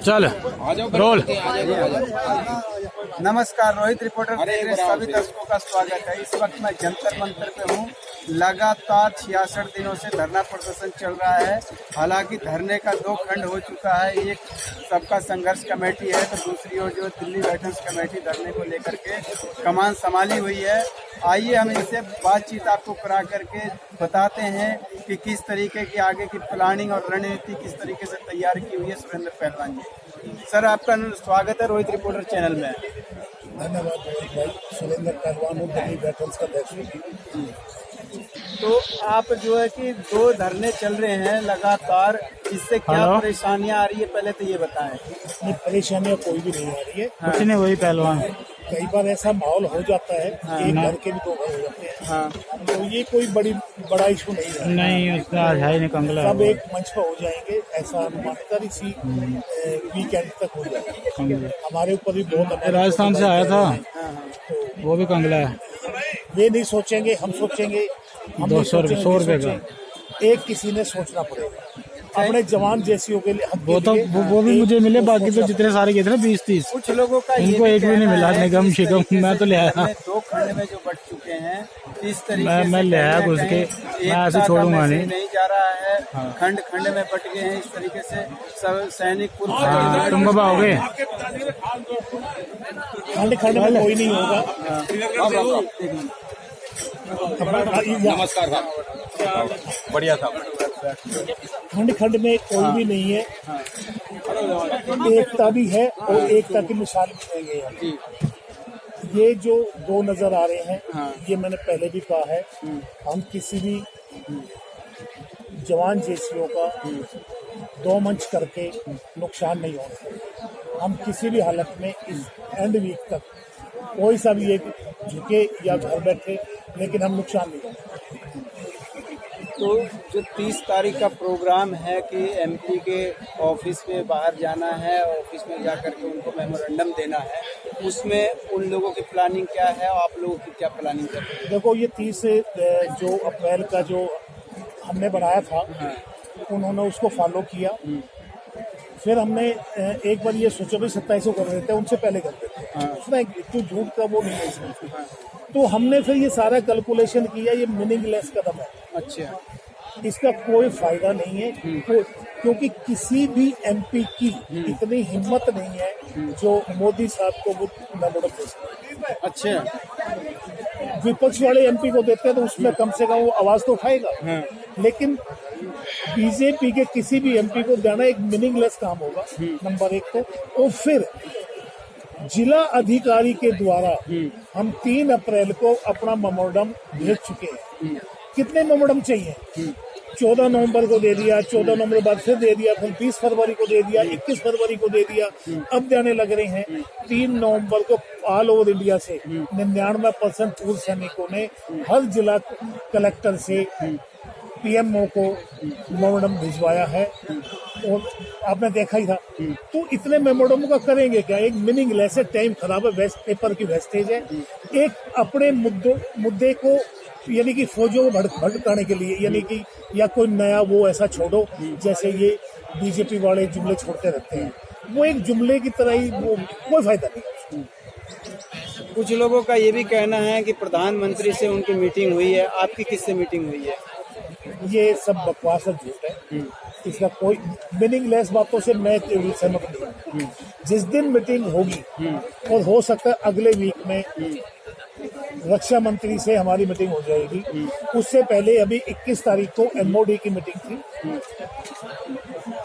चल रोल। नमस्कार, रोहित रिपोर्टर के सभी दर्शकों का स्वागत है। इस वक्त मैं जंतर मंतर पे हूँ। लगातार 66 दिनों से धरना प्रदर्शन चल रहा है। हालांकि धरने का 2 खंड हो चुका है। एक सबका संघर्ष कमेटी है, तो दूसरी ओर जो दिल्ली वेटरन्स कमेटी धरने को लेकर के कमान संभाली हुई है। आइए हम इनसे बातचीत आपको करा करके बताते हैं कि किस तरीके की आगे की प्लानिंग और रणनीति किस तरीके से तैयार की हुई है। सुरेंद्र पहलवान जी, सर आपका स्वागत है रोहित रिपोर्टर चैनल में। धन्यवाद रोहित भाई। सुरेंद्र पहलवान हूँ, दिल्ली वेटरन्स का अध्यक्ष। तो आप जो है कि 2 धरने चल रहे हैं लगातार, इससे क्या परेशानियां आ रही है, पहले तो ये बताएं। नहीं, परेशानियां कोई भी नहीं आ रही है। कुछ नहीं, वही पहलवान। कई बार ऐसा माहौल हो जाता है, एक घर के भी 2 घर हो जाते हैं। तो ये कोई बड़ा इशू नहीं है। नहीं, उसका है नहीं, कंगला सब एक मंच पर हो जाएंगे, ऐसा अनुमान कर इसी वीकेंड तक हो जाएगा। हमारे ऊपर भी बहुत राजस्थान से आया था, वो भी कंगला है। वे नहीं सोचेंगे, हम सोचेंगे। 200 रुपये का एक किसी ने सोचना पड़ेगा अपने जवान जैसियों के लिए। वो भी मुझे मिले, बाकी तो जितने सारे गए थे ना 20-30, कुछ लोगों का इनको एक भी नहीं मिला। निगम शिगम मैं तो ले आया। 2 खंड में जो बट चुके हैं, इस तरीके मैं ले आया घुस के, मैं ऐसे छोड़ूंगा नहीं जा रहा है। खंड खंड में बट गए हैं इस तरीके से। सब सैनिक तुम कब आओगे? खंड में कोई नहीं होगा। नमस्कार साहब, बढ़िया साहब। खंड में कोई भी नहीं है। एकता भी है और एकता की मिसाल भी देंगे। ये जो 2 नजर आ रहे हैं, ये मैंने पहले भी कहा है, हम किसी भी जवान जेसीओ का 2 मंच करके नुकसान नहीं होगा। हम किसी भी हालत में इस एंड वीक तक कोई सा भी एक झुके या घर बैठे, लेकिन हम नुकसान नहीं होंगे। तो जो 30 तारीख का प्रोग्राम है कि एमपी के ऑफिस में बाहर जाना है, ऑफिस में जाकर के उनको मेमोरेंडम देना है, उसमें उन लोगों की प्लानिंग क्या है और आप लोगों की क्या प्लानिंग है? देखो, ये 30 जो अप्रैल का जो हमने बनाया था, उन्होंने उसको फॉलो किया। फिर हमने एक बार ये सोचा भी 27 को कर देते हैं, उनसे पहले कर देते हैं। उसमें जो झूठ का वो नहीं है इसमें। तो हमने फिर ये सारा कैलकुलेशन किया। ये मीनिंगलेस कदम है। अच्छा, इसका कोई फायदा नहीं है, क्योंकि किसी भी एमपी की इतनी हिम्मत नहीं है जो मोदी साहब को मेमोरेंडम दे सके। अच्छा, विपक्ष वाले एमपी को देते हैं तो उसमें कम से कम वो आवाज तो उठाएगा। लेकिन बीजेपी के किसी भी एमपी को देना एक मीनिंगलेस काम होगा, नंबर 1 तो। और फिर जिला अधिकारी के द्वारा हम 3 अप्रैल को अपना मेमोरेंडम भेज चुके हैं। कितने मेमोरेंडम चाहिए? 14 नवंबर को दे दिया, 14 नवंबर बाद फिर दे दिया, फिर 20 फरवरी को दे दिया, 21 फरवरी को दे दिया। अब देने लग रहे हैं 3 नवंबर को। ऑल ओवर इंडिया से 99% पूर्व सैनिकों ने हर जिला कलेक्टर से पीएमओ को मेमोरेंडम भिजवाया है, और आपने देखा ही था। तो इतने मेमोरेंडम का करेंगे क्या? एक मीनिंगलेस है, टाइम खराब है, वेस्ट पेपर की वेस्टेज है। एक अपने मुद्दे को, यानी कि फौजों को भटकाने के लिए, यानी कि या कोई नया वो ऐसा छोड़ो, जैसे ये बीजेपी वाले जुमले छोड़ते रहते हैं, वो एक जुमले की तरह ही, वो कोई फायदा नहीं। कुछ लोगों का ये भी कहना है कि प्रधानमंत्री से उनकी मीटिंग हुई है, आपकी किससे मीटिंग हुई है? ये सब बकवास और झूठ है। इसका कोई मीनिंगलेस बातों से मैं सहमत नहीं हूँ। जिस दिन मीटिंग होगी, और हो सकता है अगले वीक में रक्षा मंत्री से हमारी मीटिंग हो जाएगी। उससे पहले अभी 21 तारीख को एमओडी की मीटिंग थी,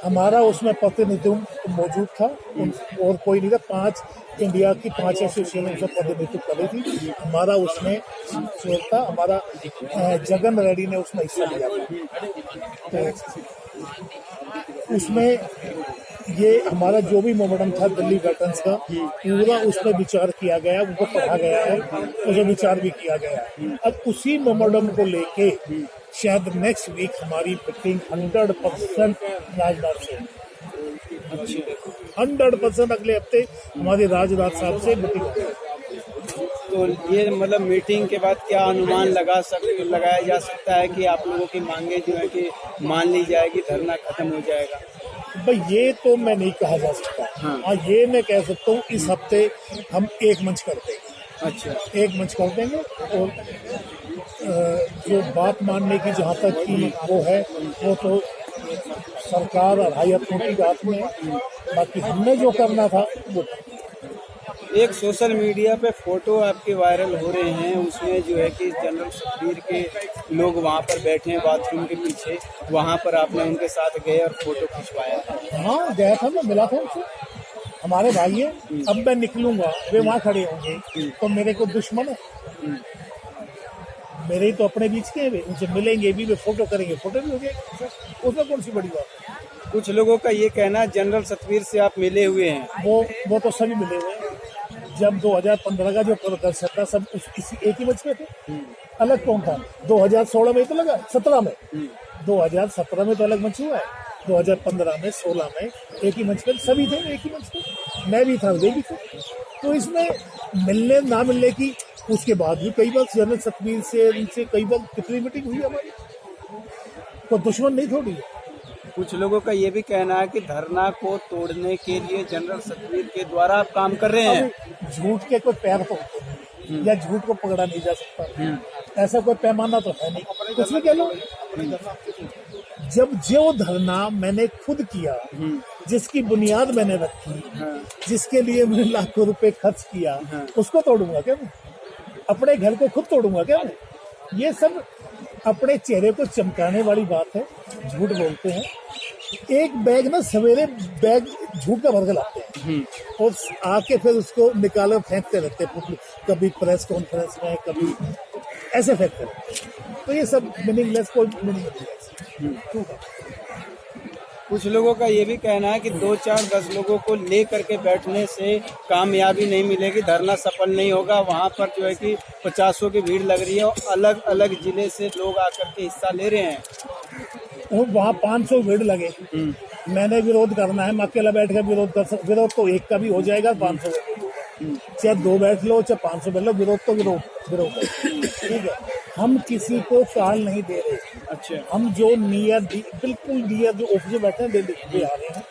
हमारा उसमें प्रतिनिधित्व मौजूद था, और कोई नहीं था। 5 इंडिया की 5 एसोसिएशन उसमें प्रतिनिधित्व कर रही थी। हमारा उसमें शेयर था, हमारा जगन रेड्डी ने उसमें हिस्सा लिया था। तो उसमें ये हमारा जो भी मेमोरेंडम था दिल्ली वेटरन्स का, पूरा उसमें विचार किया गया, उनको पढ़ा गया है, उसे विचार भी किया गया। अब उसी मेमोरेंडम को लेके शायद नेक्स्ट वीक हमारी मीटिंग 100% राजनाथ से, 100% अगले हफ्ते हमारी राजनाथ साहब से मीटिंग होगी। तो ये मतलब मीटिंग के बाद क्या अनुमान लगाया जा सकता है कि आप लोगों की मांगे जो है कि मान ली जाएगी, धरना खत्म हो जाएगा? भाई ये तो मैं नहीं कहा जा सकता। हाँ, ये मैं कह सकता हूँ इस हफ्ते हम एक मंच कर देंगे। अच्छा, एक मंच कर देंगे और जो बात मानने की जहाँ तक की वो है वो तो सरकार और हाई अथॉरिटी के हाथ में है। बाकी हमने जो करना था वो एक सोशल मीडिया पे फोटो आपके वायरल हो रहे हैं, उसमें जो है कि जनरल सतबीर के लोग वहाँ पर बैठे हैं बाथरूम के पीछे, वहाँ पर आपने उनके साथ गए और फोटो खिंचवाया है। हाँ गया था, मैं मिला था उनसे। हमारे भाई है, अब मैं निकलूंगा वे वहाँ खड़े होंगे तो मेरे को दुश्मन है? मेरे ही तो अपने बीच के हैं, उनसे मिलेंगे भी, वे फोटो करेंगे, फोटो भी हो जाएगी, उसमें कौन सी बड़ी बात है। कुछ लोगों का ये कहना है जनरल सतबीर से आप मिले हुए हैं। वो तो सभी मिले हुए हैं। जब 2015 का जो प्रदर्शन था सब इसी एक ही मंच में थे। अलग कौन था? 2016 में तो लगा, 17 में 2017 में तो अलग मंच हुआ है, 2015 में 16 में एक ही मंच पर सभी थे, एक ही मंच पे मैं भी था, वे भी थे। तो इसमें मिलने ना मिलने की, उसके बाद भी कई बार जनरल सतबीर से इनसे कई बार कितनी मीटिंग हुई हमारी, कोई दुश्मन नहीं थोड़ी है। कुछ लोगों का ये भी कहना है कि धरना को तोड़ने के लिए जनरल सतबीर के द्वारा आप काम कर रहे हैं। झूठ के कोई पैर तो होते नहीं, या झूठ को पकड़ा नहीं जा सकता, ऐसा कोई पैमाना तो है नहीं। कुछ भी कह लो, जब जो धरना मैंने खुद किया, जिसकी बुनियाद मैंने रखी, जिसके लिए मैंने लाखों रुपए खर्च किया, उसको तोड़ूंगा क्या मैं? अपने घर को खुद तोड़ूंगा क्या मैं? ये सब अपने चेहरे को चमकाने वाली बात है, झूठ बोलते हैं। एक बैग ना सवेरे बैग झूठ का भर के लाते हैं और आके फिर उसको निकालो फेंकते रहते हैं, कभी प्रेस कॉन्फ्रेंस में, कभी ऐसे फेंकते रहते हैं। तो ये सब मीनिंगलेस, कोई मीनिंगलेस। कुछ लोगों का ये भी कहना है कि 2, 4, 10 लोगों को ले करके बैठने से कामयाबी नहीं मिलेगी, धरना सफल नहीं होगा। वहाँ पर जो है कि 50 की भीड़ लग रही है और अलग अलग जिले से लोग आकर के हिस्सा ले रहे हैं। और वहाँ 500 भीड़ लगे, मैंने विरोध करना है, मैं अकेला बैठ कर विरोध कर सकता? विरोध तो एक का भी हो जाएगा, 500 चाहे 2 बैठ लो, चाहे 500 बैठ लो, विरोध तो विरोध ठीक है। हम किसी को काल नहीं दे रहे। अच्छा, हम जो बिल्कुल नियर जो ऑफिस बैठे हैं दे आ रहे हैं।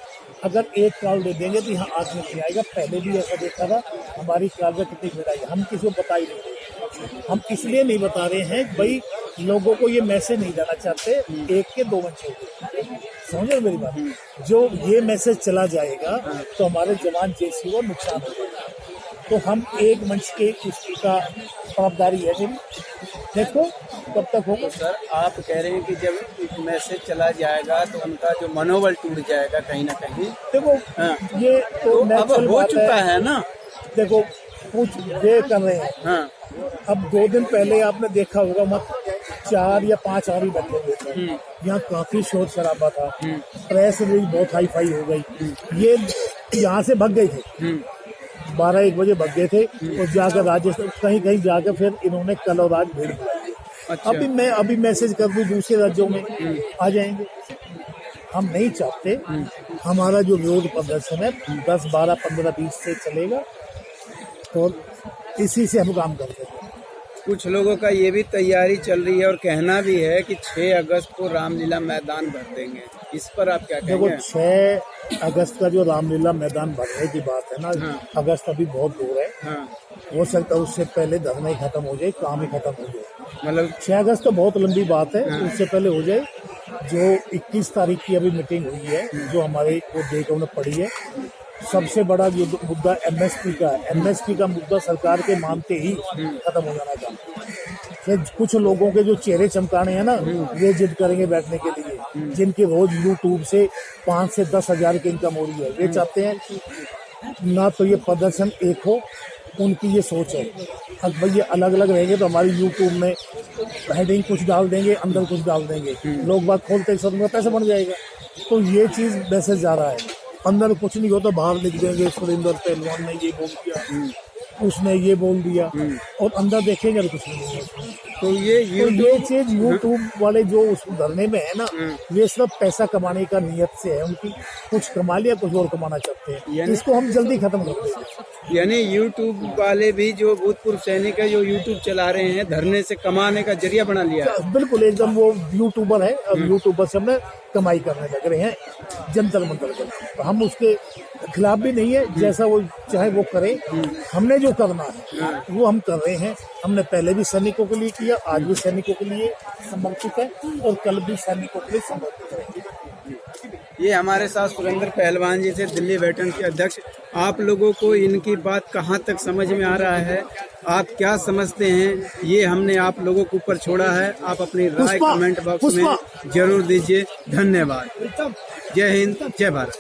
अगर एक काल दे देंगे तो यहाँ आदमी नहीं आएगा। पहले भी ऐसा देखा था, हमारी काल में कितनी भीड़ आई, हम किसी को बता ही नहीं रहे। हम इसलिए नहीं बता रहे हैं भाई लोगों को ये मैसेज नहीं देना चाहते, 1 के 2 मंच होंगे, समझो मेरी बात। जो ये मैसेज चला जाएगा तो हमारे जवान जैसी को नुकसान हो जाएगा। तो हम एक मंच के उसकी का तरफदारी है जी। देखो कब तक होगा। सर आप कह रहे हैं कि जब मैसेज चला जाएगा तो उनका जो मनोबल टूट जाएगा कहीं ना कहीं। देखो ये तो अब हो चुका है ना। देखो कुछ ये कर रहे हैं। हाँ। अब 2 दिन पहले आपने देखा होगा, मत 4 या 5 आदमी बैठे हुए थे, यहाँ काफी शोर शराबा था, प्रेस रिलीज बहुत हाई फाई हो गई। ये यहाँ से भाग गए थे, 12-1 बजे भाग गए थे और जाकर राजस्थान कहीं जाकर फिर इन्होंने कल और आज भीड़ बुलाई। अच्छा। अभी मैसेज कर दूं दूसरे राज्यों में आ जाएंगे। हम नहीं चाहते हमारा जो विरोध प्रदर्शन है 10, 12, 15, 20 से चलेगा और इसी से हम काम करते हैं। कुछ लोगों का ये भी तैयारी चल रही है और कहना भी है कि 6 अगस्त को रामलीला मैदान भर देंगे, इस पर आप क्या कहेंगे? देखो 6 अगस्त का जो रामलीला मैदान भरने की बात है ना, अगस्त अभी बहुत दूर है। हाँ। हो सकता है उससे पहले धरना ही खत्म हो जाए, काम ही खत्म हो जाए। मतलब 6 अगस्त तो बहुत लंबी बात है, उससे पहले हो जाए। जो 21 तारीख की अभी मीटिंग हुई है, जो हमारे को देखने में पड़ी है, सबसे बड़ा जो मुद्दा एमएसपी का है। एमएसपी का मुद्दा सरकार के मानते ही खत्म हो जाना चाहिए। फिर कुछ लोगों के जो चेहरे चमकाने हैं ना, ये जिद करेंगे बैठने के लिए, जिनकी रोज यूट्यूब से 5 से 10 हजार की इनकम हो रही है। वे चाहते हैं कि ना तो ये प्रदर्शन एक हो, उनकी ये सोच है। अब भाई ये अलग अलग रहेंगे तो हमारी यूट्यूब में हेडिंग कुछ डाल देंगे, अंदर कुछ डाल देंगे, लोग बात खोलते ही पैसा बन जाएगा। तो ये चीज मैसेज जा रहा है। अंदर कुछ नहीं होता, बाहर लिख देंगे सुरेंद्र पहलवान ने ये बोल दिया, उसने ये बोल दिया, और अंदर देखेंगे तो कुछ नहीं होगा। तो ये चीज यूट्यूब वाले जो उस धरने में है ना, ये सब पैसा कमाने का नियत से है उनकी। कुछ कमा लिया, कुछ और कमाना चाहते हैं। इसको हम जल्दी खत्म कर देंगे। यानी यूट्यूब वाले भी जो भूतपूर्व सैनिक है जो यूट्यूब चला रहे हैं धरने से कमाने का जरिया बना लिया है। बिल्कुल एकदम वो यूट्यूबर है, अब यूट्यूबर से हमने कमाई करने लग रहे हैं जंतर मंतर के नाम पर। हम उसके खिलाफ भी नहीं है, जैसा वो चाहे वो करे, हमने जो करना है वो हम कर रहे हैं। हमने पहले भी सैनिकों के लिए किया, आज भी सैनिकों के लिए समर्पित है और कल भी सैनिकों के लिए समर्पित रहेंगे। ये हमारे साथ सुरेंद्र पहलवान जी थे, दिल्ली वेटरन के अध्यक्ष। आप लोगों को इनकी बात कहाँ तक समझ में आ रहा है, आप क्या समझते हैं, ये हमने आप लोगों के ऊपर छोड़ा है। आप अपनी राय कमेंट बॉक्स में जरूर दीजिए। धन्यवाद। जय हिंद, जय भारत।